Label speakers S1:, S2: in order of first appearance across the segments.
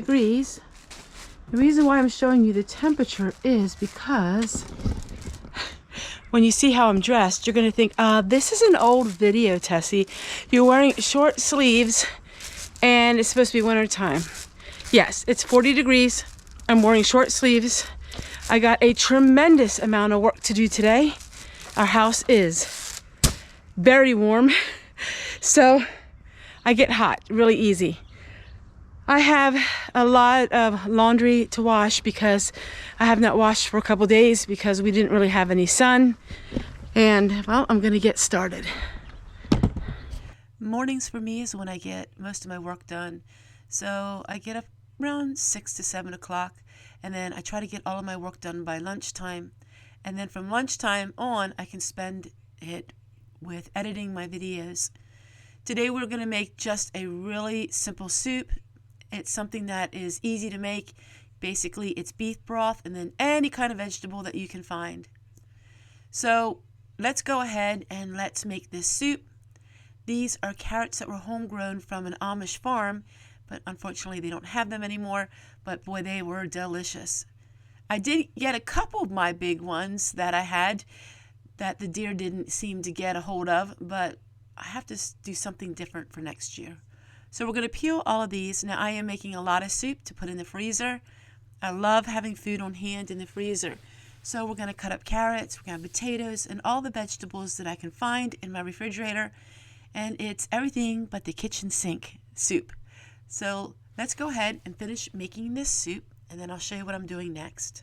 S1: degrees. The reason why I'm showing you the temperature is because when you see how I'm dressed, you're going to think, this is an old video, Tessie. You're wearing short sleeves and it's supposed to be winter time. Yes, it's 40 degrees. I'm wearing short sleeves. I got a tremendous amount of work to do today. Our house is very warm, so I get hot really easy. I have a lot of laundry to wash because I have not washed for a couple days because we didn't really have any sun. And, well, I'm going to get started. Mornings for me is when I get most of my work done. So I get up around 6 to 7 o'clock, and then I try to get all of my work done by lunchtime. And then from lunchtime on, I can spend it with editing my videos. Today we're going to make just a really simple soup. It's something that is easy to make. Basically, it's beef broth and then any kind of vegetable that you can find. So let's go ahead and let's make this soup. These are carrots that were homegrown from an Amish farm, but unfortunately they don't have them anymore. But boy, they were delicious. I did get a couple of my big ones that I had that the deer didn't seem to get a hold of, but I have to do something different for next year. So we're going to peel all of these. Now I am making a lot of soup to put in the freezer. I love having food on hand in the freezer. So we're going to cut up carrots, we're going to have potatoes, and all the vegetables that I can find in my refrigerator. And it's everything but the kitchen sink soup. So let's go ahead and finish making this soup, and then I'll show you what I'm doing next.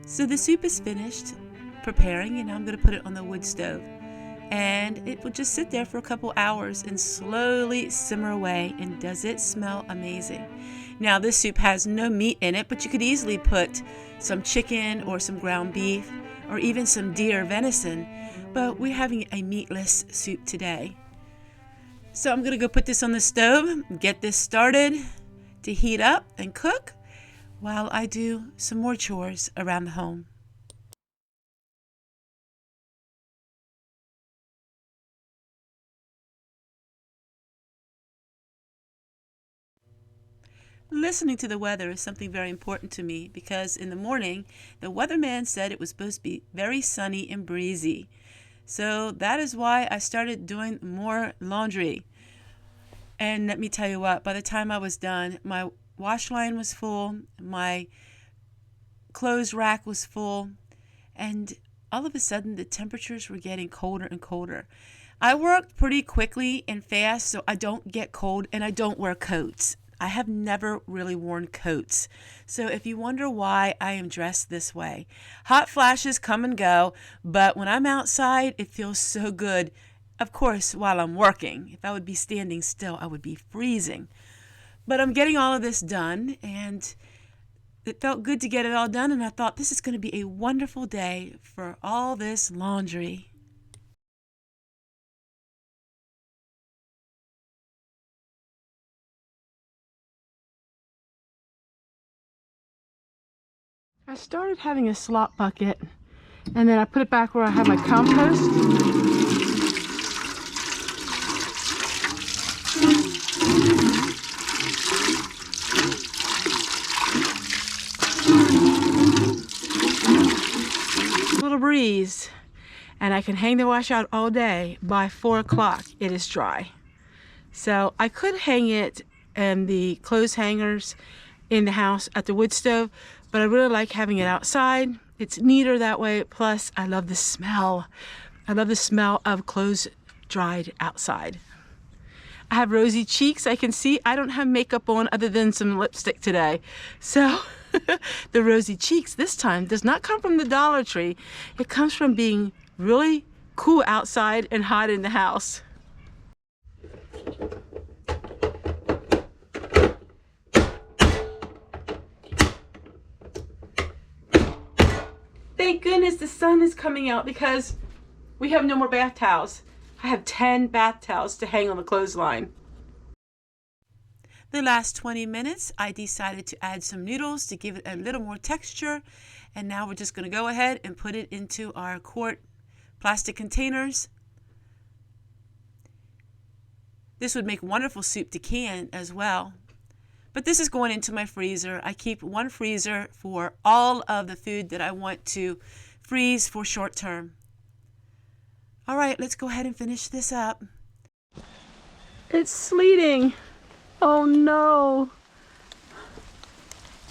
S1: So the soup is finished preparing, and now I'm going to put it on the wood stove. And it will just sit there for a couple hours and slowly simmer away. And does it smell amazing? Now this soup has no meat in it, but you could easily put some chicken or some ground beef or even some deer venison. But we're having a meatless soup today. So I'm going to go put this on the stove, get this started to heat up and cook while I do some more chores around the home. Listening to the weather is something very important to me because in the morning, the weatherman said it was supposed to be very sunny and breezy. So that is why I started doing more laundry. And let me tell you what, by the time I was done, my wash line was full, my clothes rack was full, and all of a sudden the temperatures were getting colder and colder. I work pretty quickly and fast, so I don't get cold, and I don't wear coats. I have never really worn coats. So if you wonder why I am dressed this way, hot flashes come and go, but when I'm outside, it feels so good. Of course, while I'm working. If I would be standing still, I would be freezing. But I'm getting all of this done, and it felt good to get it all done, and I thought this is going to be a wonderful day for all this laundry. I started having a slop bucket, and then I put it back where I have my compost. Little breeze, and I can hang the wash out all day. By 4 o'clock it is dry. So I could hang it in the clothes hangers in the house at the wood stove, but I really like having it outside. It's neater that way. Plus I love the smell. I love the smell of clothes dried outside. I have rosy cheeks. I can see I don't have makeup on other than some lipstick today. So the rosy cheeks this time does not come from the Dollar Tree. It comes from being really cool outside and hot in the house. Thank goodness the sun is coming out because we have no more bath towels. I have 10 bath towels to hang on the clothesline. The last 20 minutes, I decided to add some noodles to give it a little more texture. And now we're just going to go ahead and put it into our quart plastic containers. This would make wonderful soup to can as well. But this is going into my freezer. I keep one freezer for all of the food that I want to freeze for short term. All right, let's go ahead and finish this up. It's sleeting. Oh no.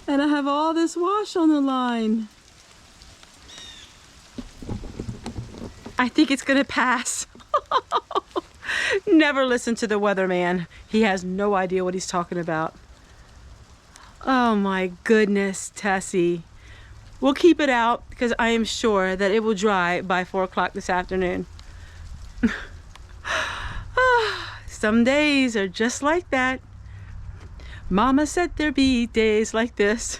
S1: And I have all this wash on the line. I think it's gonna pass. Never listen to the weatherman. He has no idea what he's talking about. Oh my goodness, Tessie. We'll keep it out because I am sure that it will dry by 4 o'clock this afternoon. Some days are just like that. Mama said there'd be days like this.